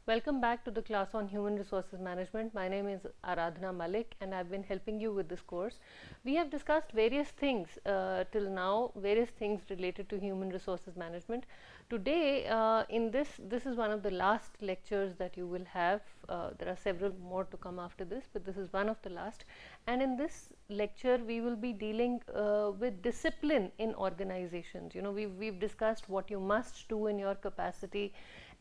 Welcome back to the class on Human Resources Management. My name is Aradhana Malik and I've been helping you with this course. We have discussed various things till now, various things related to Human Resources Management. Today, this is one of the last lectures that you will have. There are several more to come after this, but this is one of the last. And in this lecture, we will be dealing with discipline in organizations. You know, we've discussed what you must do in your capacity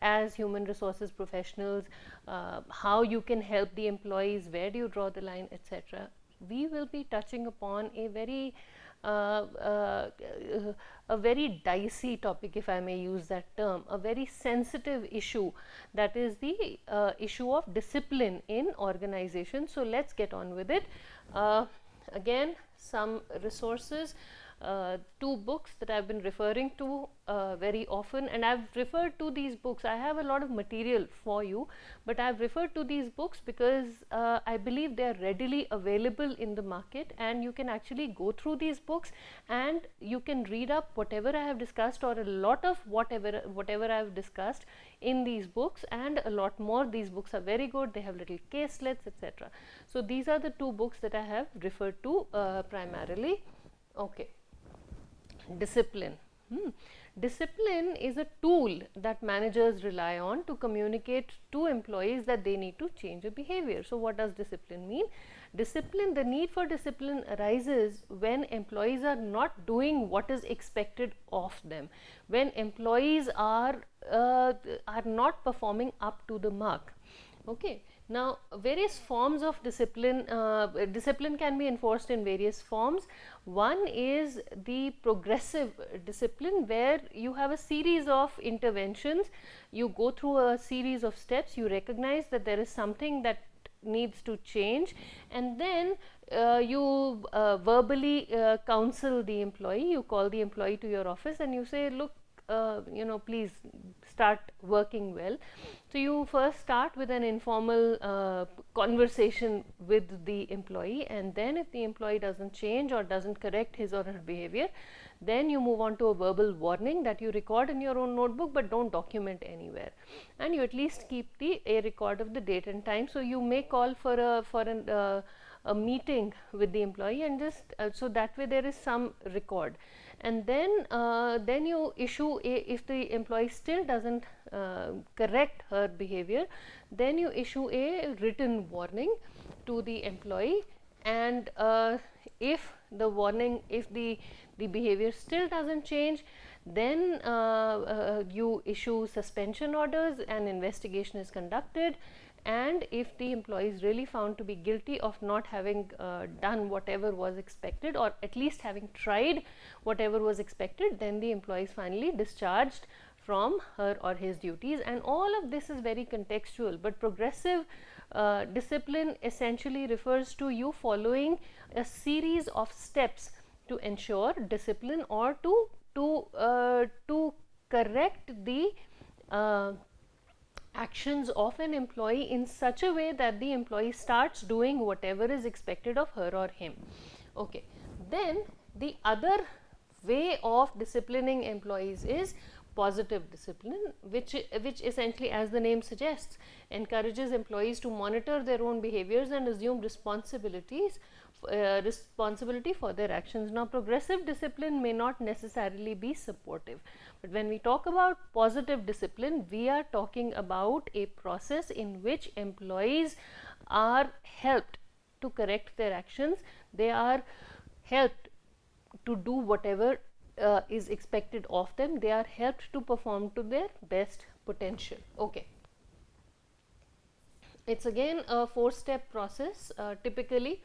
as human resources professionals, how you can help the employees, where do you draw the line, etc. We will be touching upon a very dicey topic, if I may use that term, a very sensitive issue, that is the issue of discipline in organizations. So let's get on with it. Again, some resources. Two books that I've been referring to very often, and I've referred to these books. I have a lot of material for you, but I've referred to these books because I believe they are readily available in the market, and you can actually go through these books and you can read up whatever I have discussed, or a lot of whatever I've discussed in these books, and a lot more. These books are very good. They have little caselets, etc. So these are the two books that I have referred to primarily. Okay. Discipline. Discipline is a tool that managers rely on to communicate to employees that they need to change a behavior. So what does discipline mean? Discipline, the need for discipline arises when employees are not doing what is expected of them, when employees are not performing up to the mark. Okay. Now, various forms of discipline, discipline can be enforced in various forms. One is the progressive discipline, where you have a series of interventions, you go through a series of steps, you recognize that there is something that needs to change, and then you verbally counsel the employee. You call the employee to your office and you say, look, you know, please start working well. So you first start with an informal conversation with the employee, and then if the employee doesn't change or doesn't correct his or her behavior, then you move on to a verbal warning that you record in your own notebook but don't document anywhere, and you at least keep a record of the date and time. So you may call for a meeting with the employee, and just so that way there is some record. And then you issue if the employee still doesn't correct her behavior, then you issue a written warning to the employee, and if the behavior still doesn't change, then you issue suspension orders, and investigation is conducted. And if the employee is really found to be guilty of not having done whatever was expected, or at least having tried whatever was expected, then the employee is finally discharged from her or his duties. And all of this is very contextual, but progressive discipline essentially refers to you following a series of steps to ensure discipline, or to correct the actions of an employee in such a way that the employee starts doing whatever is expected of her or him. Okay. Then the other way of disciplining employees is positive discipline, which essentially, as the name suggests, encourages employees to monitor their own behaviors and assume responsibility for their actions. Now, progressive discipline may not necessarily be supportive, but when we talk about positive discipline, we are talking about a process in which employees are helped to correct their actions. They are helped to do whatever is expected of them. They are helped to perform to their best potential. Okay. It's again a 4-step process typically.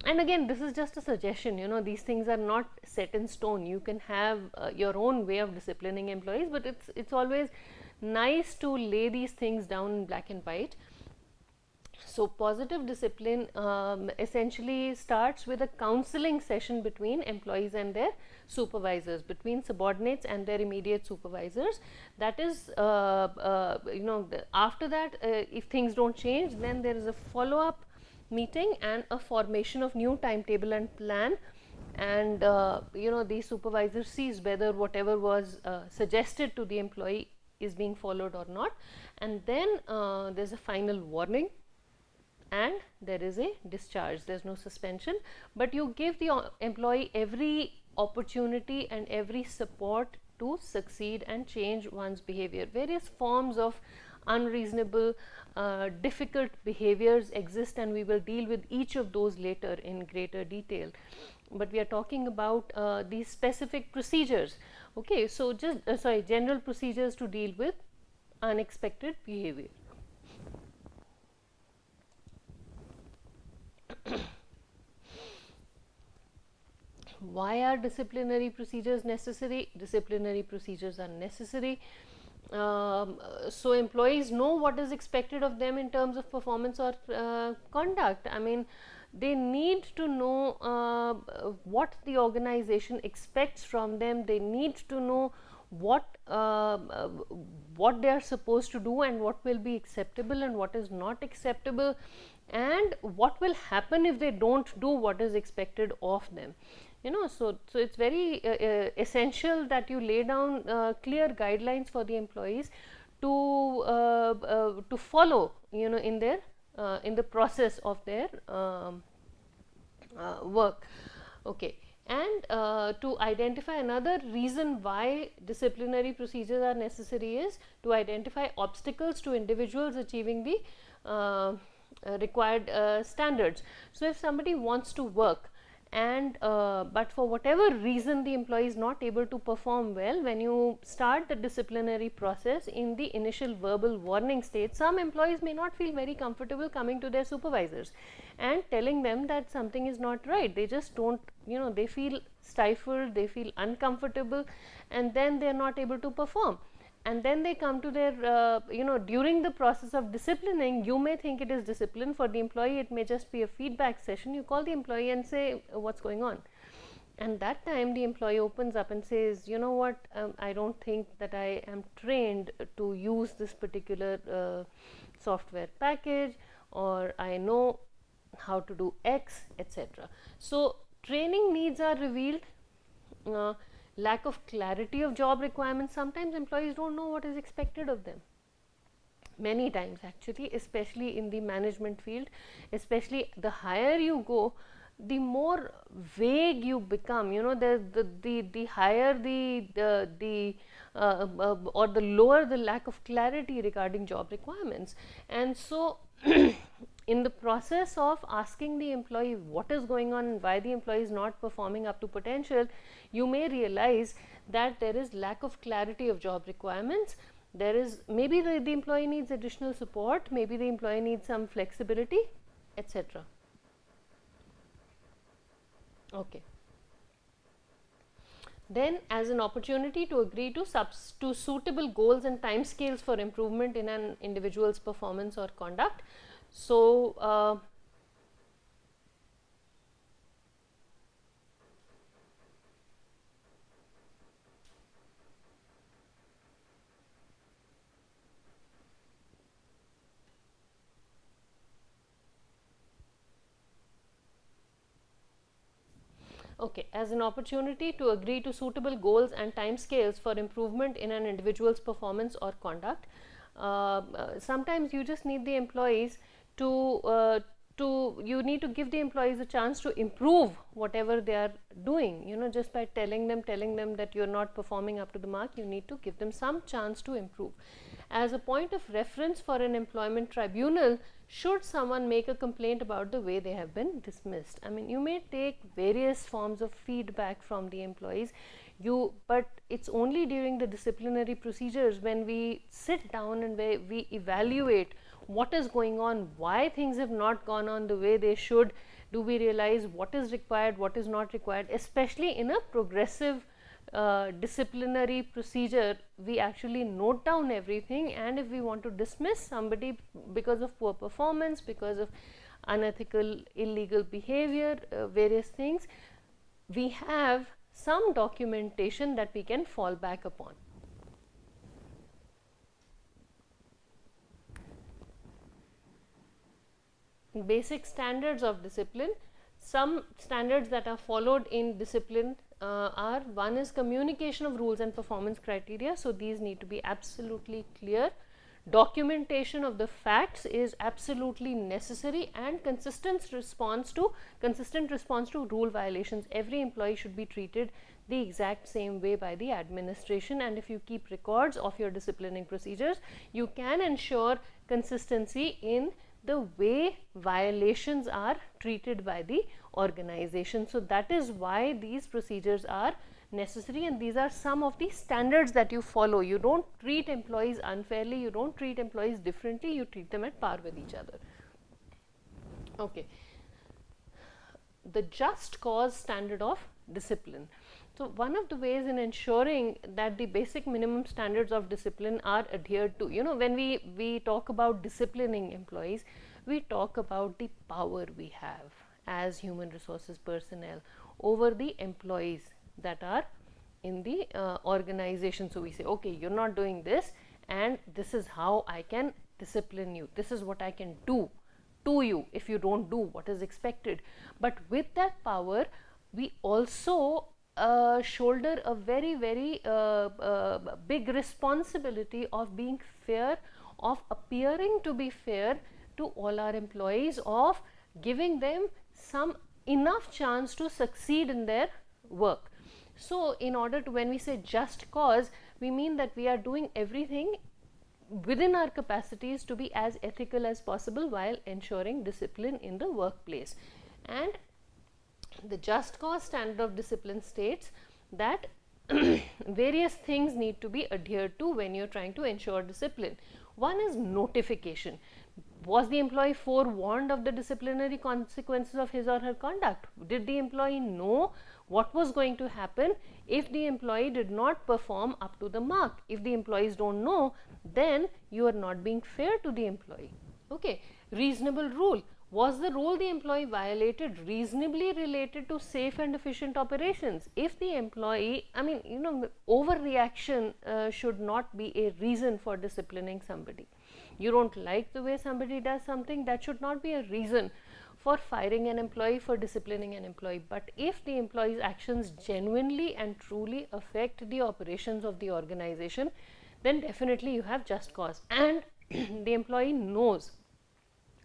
And again, this is just a suggestion, you know, these things are not set in stone. You can have your own way of disciplining employees, but it's always nice to lay these things down in black and white. So positive discipline essentially starts with a counseling session between employees and their supervisors, between subordinates and their immediate supervisors. That is, you know, after that, if things don't change, then there is a follow-up meeting and a formation of new timetable and plan, and you know, the supervisor sees whether whatever was suggested to the employee is being followed or not, and then there's a final warning, and there is a discharge. There's no suspension, but you give the employee every opportunity and every support to succeed and change one's behavior. Various forms of unreasonable, difficult behaviors exist, and we will deal with each of those later in greater detail. But we are talking about these specific procedures. Okay, so just general procedures to deal with unexpected behavior. Why are disciplinary procedures necessary? Disciplinary procedures are necessary so employees know what is expected of them in terms of performance or conduct. I mean, they need to know what the organization expects from them. They need to know what they are supposed to do, and what will be acceptable and what is not acceptable, and what will happen if they don't do what is expected of them. So it's very essential that you lay down clear guidelines for the employees to follow, in their in the process of their work. Okay. And to identify, another reason why disciplinary procedures are necessary is to identify obstacles to individuals achieving the required standards. So if somebody wants to work, and but for whatever reason the employee is not able to perform well, when you start the disciplinary process in the initial verbal warning stage, some employees may not feel very comfortable coming to their supervisors and telling them that something is not right. They just don't, they feel stifled, they feel uncomfortable, and then they are not able to perform. And then they come to their, during the process of disciplining, you may think it is discipline. For the employee, it may just be a feedback session. You call the employee and say, what's going on? And that time the employee opens up and says, you know what, I don't think that I am trained to use this particular software package, or I know how to do X, etc. So training needs are revealed. Lack of clarity of job requirements. Sometimes employees don't know what is expected of them. Many times, actually, especially in the management field, especially the higher you go, the more vague you become. The higher or the lower the lack of clarity regarding job requirements. And so in the process of asking the employee what is going on and why the employee is not performing up to potential, you may realize that there is lack of clarity of job requirements. There is, maybe the employee needs additional support, maybe the employee needs some flexibility, etc. Okay. Then, as an opportunity to agree to suitable goals and timescales for improvement in an individual's performance or conduct. So okay, as an opportunity to agree to suitable goals and timescales for improvement in an individual's performance or conduct. Sometimes you just need the employees you need to give the employees a chance to improve whatever they are doing, just by telling them that you're not performing up to the mark. You need to give them some chance to improve. As a point of reference for an employment tribunal, should someone make a complaint about the way they have been dismissed. I mean, you may take various forms of feedback from the employees, but it's only during the disciplinary procedures when we sit down and we evaluate what is going on, why things have not gone on the way they should. Do we realize what is required, what is not required? Especially in a progressive disciplinary procedure, we actually note down everything, and if we want to dismiss somebody because of poor performance, because of unethical, illegal behavior, various things, we have some documentation that we can fall back upon. Basic standards of discipline. Some standards that are followed in discipline are, one is communication of rules and performance criteria. So these need to be absolutely clear. Documentation of the facts is absolutely necessary, and consistent response to rule violations. Every employee should be treated the exact same way by the administration, and if you keep records of your disciplining procedures, you can ensure consistency in the way violations are treated by the organization. So that is why these procedures are necessary, and these are some of the standards that you follow. You don't treat employees unfairly, you don't treat employees differently, you treat them at par with each other. Okay. The just cause standard of discipline. So one of the ways in ensuring that the basic minimum standards of discipline are adhered to, when we talk about disciplining employees, we talk about the power we have as human resources personnel over the employees that are in the organization. So we say, okay, you're not doing this, and this is how I can discipline you. This is what I can do to you if you don't do what is expected. But with that power, we also shoulder a very, very big responsibility of being fair, of appearing to be fair to all our employees, of giving them some enough chance to succeed in their work. So in order to, when we say just cause, we mean that we are doing everything within our capacities to be as ethical as possible while ensuring discipline in the workplace. And the just cause standard of discipline states that various things need to be adhered to when you're trying to ensure discipline. One is notification. Was the employee forewarned of the disciplinary consequences of his or her conduct? Did the employee know what was going to happen if the employee did not perform up to the mark? If the employees don't know, then you are not being fair to the employee. Okay. Reasonable rule. Was the rule the employee violated reasonably related to safe and efficient operations? If the employee, overreaction should not be a reason for disciplining somebody. You don't like the way somebody does something, that should not be a reason for firing an employee, for disciplining an employee. But if the employee's actions genuinely and truly affect the operations of the organization, then definitely you have just cause, and the employee knows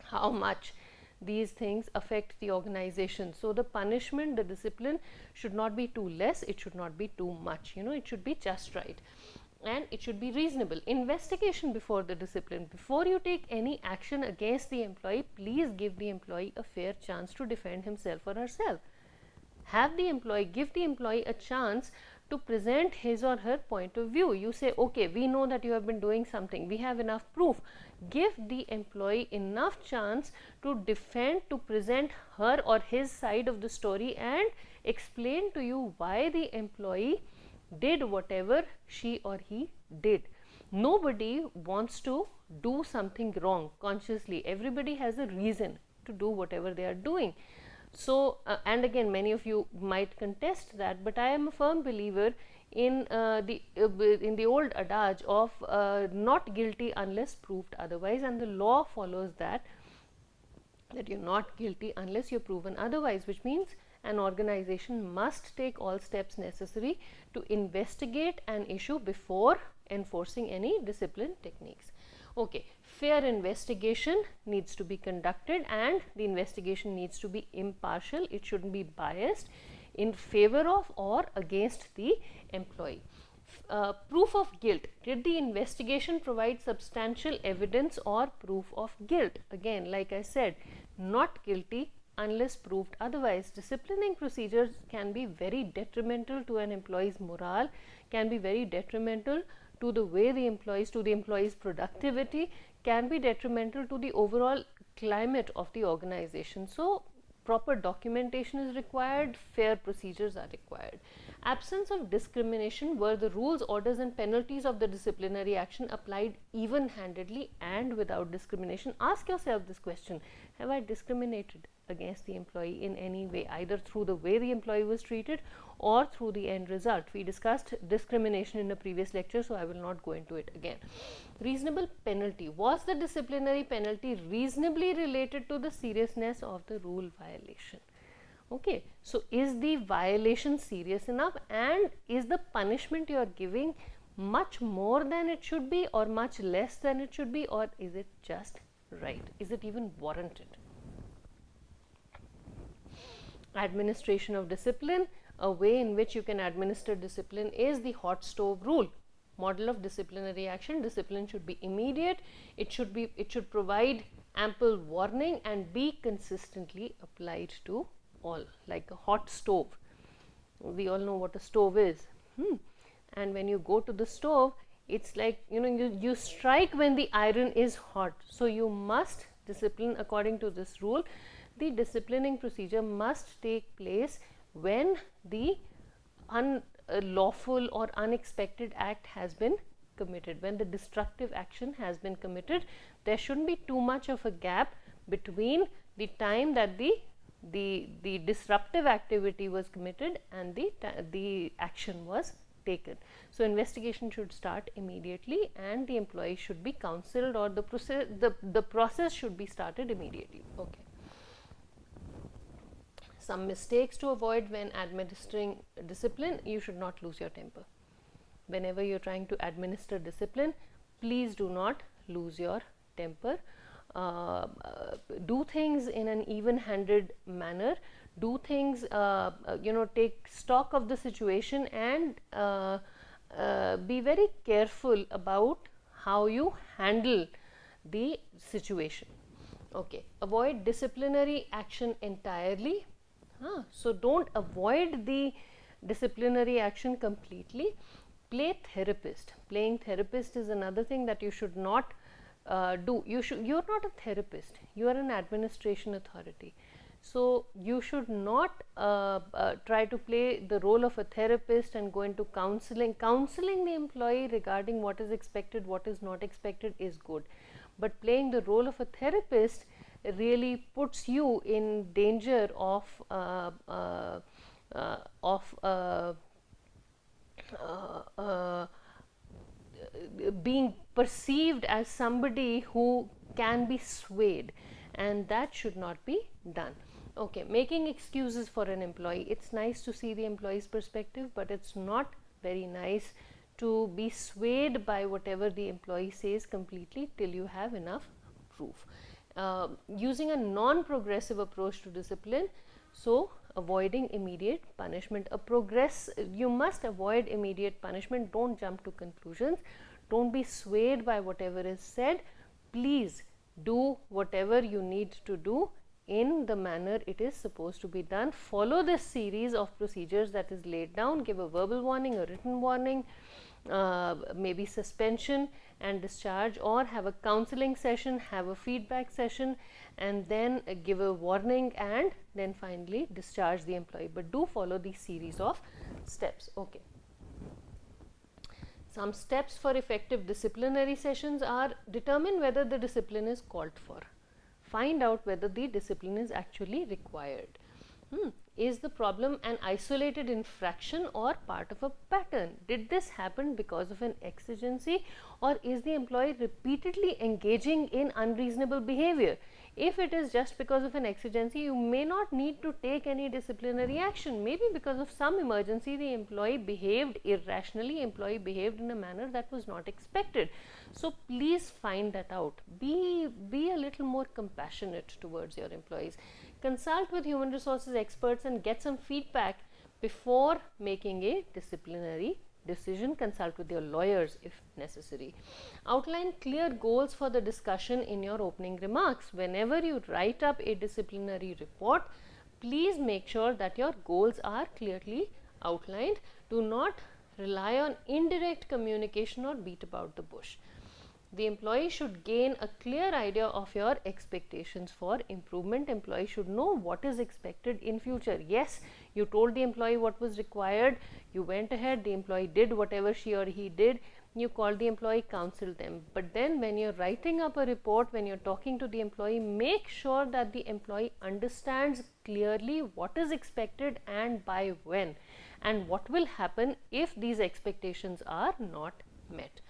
how much these things affect the organization. So the punishment, the discipline should not be too less, it should not be too much, it should be just right, and it should be reasonable. Investigation before the discipline. Before you take any action against the employee, please give the employee a fair chance to defend himself or herself. Give the employee a chance to present his or her point of view. You say, okay, we know that you have been doing something, we have enough proof. Give the employee enough chance to defend, to present her or his side of the story, and explain to you why the employee did whatever she or he did. Nobody wants to do something wrong consciously. Everybody has a reason to do whatever they are doing. So, and again, many of you might contest that, but I am a firm believer in the old adage of not guilty unless proved otherwise, and the law follows that you're not guilty unless you're proven otherwise, which means an organization must take all steps necessary to investigate an issue before enforcing any discipline techniques. Okay, fair investigation needs to be conducted, and the investigation needs to be impartial. It shouldn't be biased in favor of or against the employee. Proof of guilt. Did the investigation provide substantial evidence or proof of guilt? Again, like I said, not guilty unless proved otherwise. Disciplining procedures can be very detrimental to an employee's morale, can be very detrimental to the way the employee's productivity, can be detrimental to the overall climate of the organization. So proper documentation is required, fair procedures are required. Absence of discrimination. Were the rules, orders and penalties of the disciplinary action applied even-handedly and without discrimination? Ask yourself this question: have I discriminated against the employee in any way, either through the way the employee was treated or through the end result? We discussed discrimination in a previous lecture, so I will not go into it again. Reasonable penalty. Was the disciplinary penalty reasonably related to the seriousness of the rule violation? Okay, so is the violation serious enough, and is the punishment you are giving much more than it should be or much less than it should be, or is it just right? Is it even warranted? Administration of discipline. A way in which you can administer discipline is the hot stove rule. Model of disciplinary action. Discipline should be immediate, it should provide ample warning and be consistently applied to all, like a hot stove. We all know what a stove is. And when you go to the stove, it's like, you strike when the iron is hot. So you must discipline according to this rule. The disciplining procedure must take place when the unlawful or unexpected act has been committed, when the destructive action has been committed. There shouldn't be too much of a gap between the time that the disruptive activity was committed and the action was taken. So investigation should start immediately, and the employee should be counseled, or the process should be started immediately. Okay. Some mistakes to avoid when administering discipline. You should not lose your temper. Whenever you're trying to administer discipline, please do not lose your temper. Do things in an even-handed manner. Do things, take stock of the situation, and be very careful about how you handle the situation. Okay. Avoid disciplinary action entirely. So don't avoid the disciplinary action completely. Play therapist. Playing therapist is another thing that you should not do. You're not a therapist, you are an administration authority. So you should not try to play the role of a therapist and go into counseling. Counseling the employee regarding what is expected, what is not expected is good, but playing the role of a therapist really puts you in danger of being perceived as somebody who can be swayed, and that should not be done. Okay. Making excuses for an employee. It's nice to see the employee's perspective, but it's not very nice to be swayed by whatever the employee says completely till you have enough proof. Using a non-progressive approach to discipline, so avoiding immediate punishment. You must avoid immediate punishment. Don't jump to conclusions. Don't be swayed by whatever is said. Please do whatever you need to do in the manner it is supposed to be done. Follow this series of procedures that is laid down. Give a verbal warning, a written warning, maybe suspension and discharge, or have a counseling session, have a feedback session, and then give a warning, and then finally discharge the employee. But do follow these series of steps. Okay. Some steps for effective disciplinary sessions are: determine whether the discipline is called for. Find out whether the discipline is actually required. Is the problem an isolated infraction or part of a pattern? Did this happen because of an exigency, or is the employee repeatedly engaging in unreasonable behavior? If it is just because of an exigency, you may not need to take any disciplinary action. Maybe because of some emergency, the employee behaved irrationally, employee behaved in a manner that was not expected. So please find that out. Be a little more compassionate towards your employees. Consult with human resources experts and get some feedback before making a disciplinary decision. Consult with your lawyers if necessary. Outline clear goals for the discussion in your opening remarks. Whenever you write up a disciplinary report, please make sure that your goals are clearly outlined. Do not rely on indirect communication or beat about the bush. The employee should gain a clear idea of your expectations for improvement. Employee should know what is expected in future. Yes, you told the employee what was required, you went ahead, the employee did whatever she or he did, you called the employee, counseled them. But then when you're writing up a report, when you're talking to the employee, make sure that the employee understands clearly what is expected and by when, and what will happen if these expectations are not met.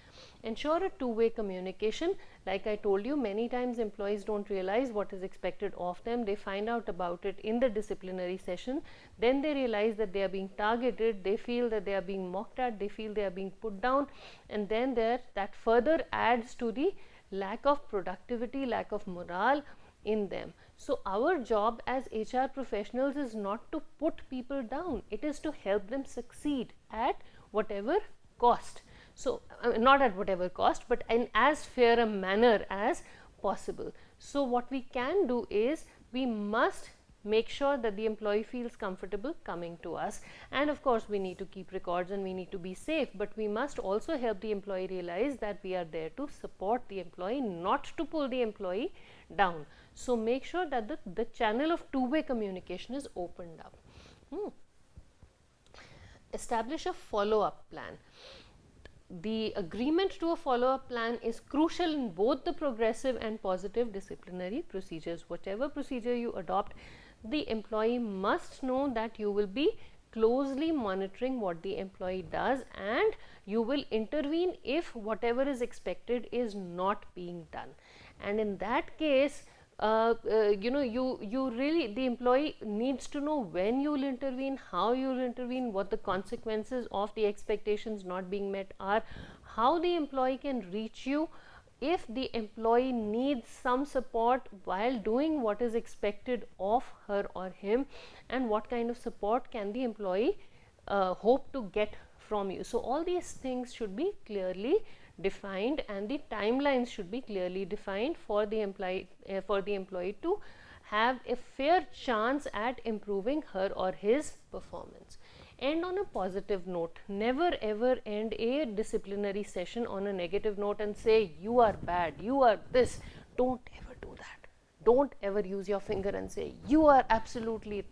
Ensure a two-way communication. Like I told you, many times employees don't realize what is expected of them. They find out about it in the disciplinary session. Then they realize that they are being targeted. They feel that they are being mocked at. They feel they are being put down. And then that further adds to the lack of productivity, lack of morale in them. So our job as HR professionals is not to put people down. It is to help them succeed at whatever cost. So not at whatever cost, but in as fair a manner as possible. So what we can do is we must make sure that the employee feels comfortable coming to us, and of course we need to keep records and we need to be safe, but we must also help the employee realize that we are there to support the employee, not to pull the employee down. So make sure that the channel of two-way communication is opened up. Establish a follow-up plan. The agreement to a follow-up plan is crucial in both the progressive and positive disciplinary procedures. Whatever procedure you adopt, the employee must know that you will be closely monitoring what the employee does, and you will intervene if whatever is expected is not being done. And in that case, you really, the employee needs to know when you will intervene, how you will intervene, what the consequences of the expectations not being met are, how the employee can reach you if the employee needs some support while doing what is expected of her or him, and what kind of support can the employee hope to get from you. So all these things should be clearly defined, and the timelines should be clearly defined for the employee to have a fair chance at improving her or his performance. End on a positive note. Never ever end a disciplinary session on a negative note and say you are bad, you are this. Don't ever do that. Don't ever use your finger and say you are absolutely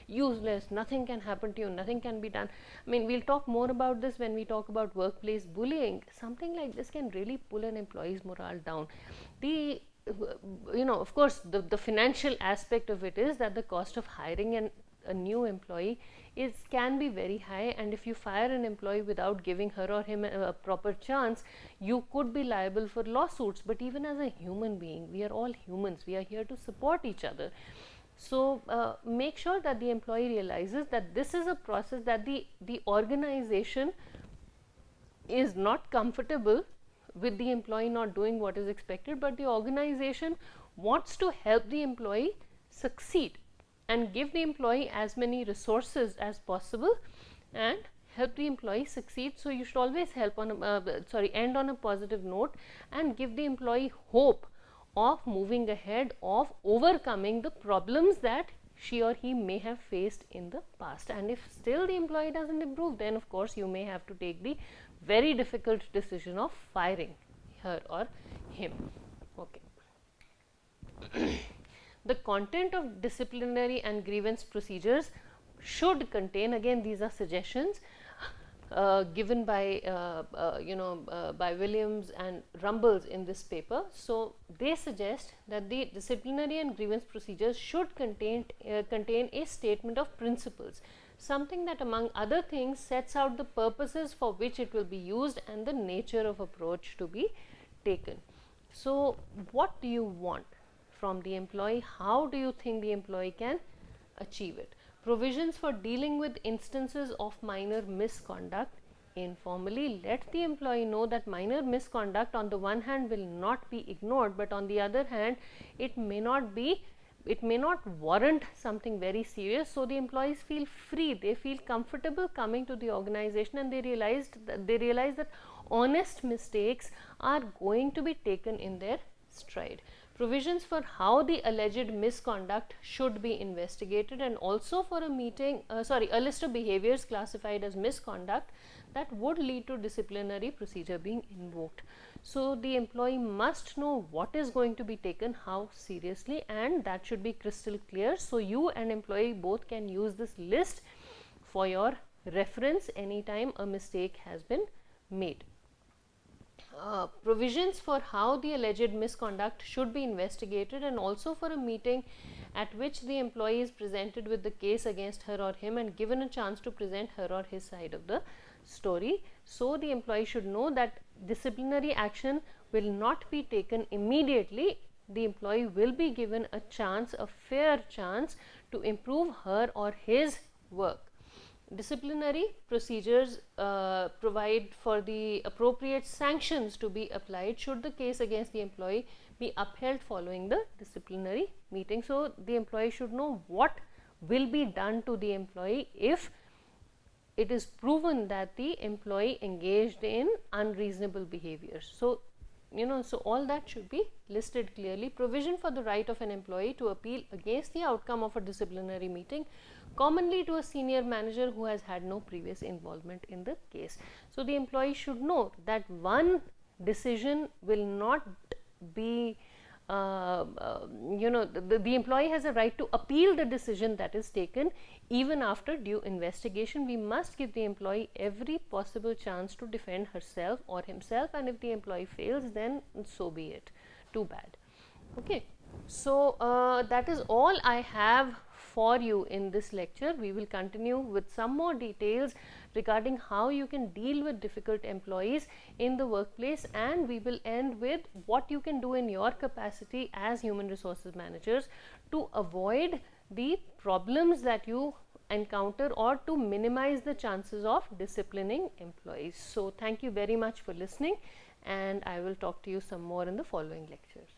useless, nothing can happen to you, nothing can be done. I mean, we'll talk more about this when we talk about workplace bullying. Something like this can really pull an employee's morale down. Of course, the financial aspect of it is that the cost of hiring a new employee can be very high, and if you fire an employee without giving her or him a proper chance, you could be liable for lawsuits. But even as a human being, we are all humans, we are here to support each other. So make sure that the employee realizes that this is a process, that the organization is not comfortable with the employee not doing what is expected, but the organization wants to help the employee succeed and give the employee as many resources as possible and help the employee succeed. So you should always end on a positive note and give the employee hope of moving ahead, of overcoming the problems that she or he may have faced in the past. And if still the employee doesn't improve, then of course you may have to take the very difficult decision of firing her or him. Okay. The content of disciplinary and grievance procedures should contain, again these are suggestions given by by Williams and Rumbles in this paper. So they suggest that the disciplinary and grievance procedures should contain a statement of principles, something that among other things sets out the purposes for which it will be used and the nature of approach to be taken. So what do you want from the employee? How do you think the employee can achieve it? Provisions for dealing with instances of minor misconduct informally. Let the employee know that minor misconduct on the one hand will not be ignored, but on the other hand it may not warrant something very serious. So the employees feel free, they feel comfortable coming to the organization, and they realize that honest mistakes are going to be taken in their stride. Provisions for how the alleged misconduct should be investigated, and also for a list of behaviors classified as misconduct that would lead to disciplinary procedure being invoked. So the employee must know what is going to be taken how seriously, and that should be crystal clear, so you and employee both can use this list for your reference anytime a mistake has been made. Provisions for how the alleged misconduct should be investigated, and also for a meeting at which the employee is presented with the case against her or him and given a chance to present her or his side of the story. So the employee should know that disciplinary action will not be taken immediately. The employee will be given a chance, a fair chance, to improve her or his work. Disciplinary procedures provide for the appropriate sanctions to be applied should the case against the employee be upheld following the disciplinary meeting. So the employee should know what will be done to the employee if it is proven that the employee engaged in unreasonable behavior. So so all that should be listed clearly. Provision for the right of an employee to appeal against the outcome of a disciplinary meeting, commonly to a senior manager who has had no previous involvement in the case. So the employee should know that one decision will not be the employee has a right to appeal the decision that is taken even after due investigation. We must give the employee every possible chance to defend herself or himself, and if the employee fails, then so be it. Too bad. Okay. So that is all I have for you in this lecture. We will continue with some more details regarding how you can deal with difficult employees in the workplace, and we will end with what you can do in your capacity as human resources managers to avoid the problems that you encounter or to minimize the chances of disciplining employees. So thank you very much for listening, and I will talk to you some more in the following lectures.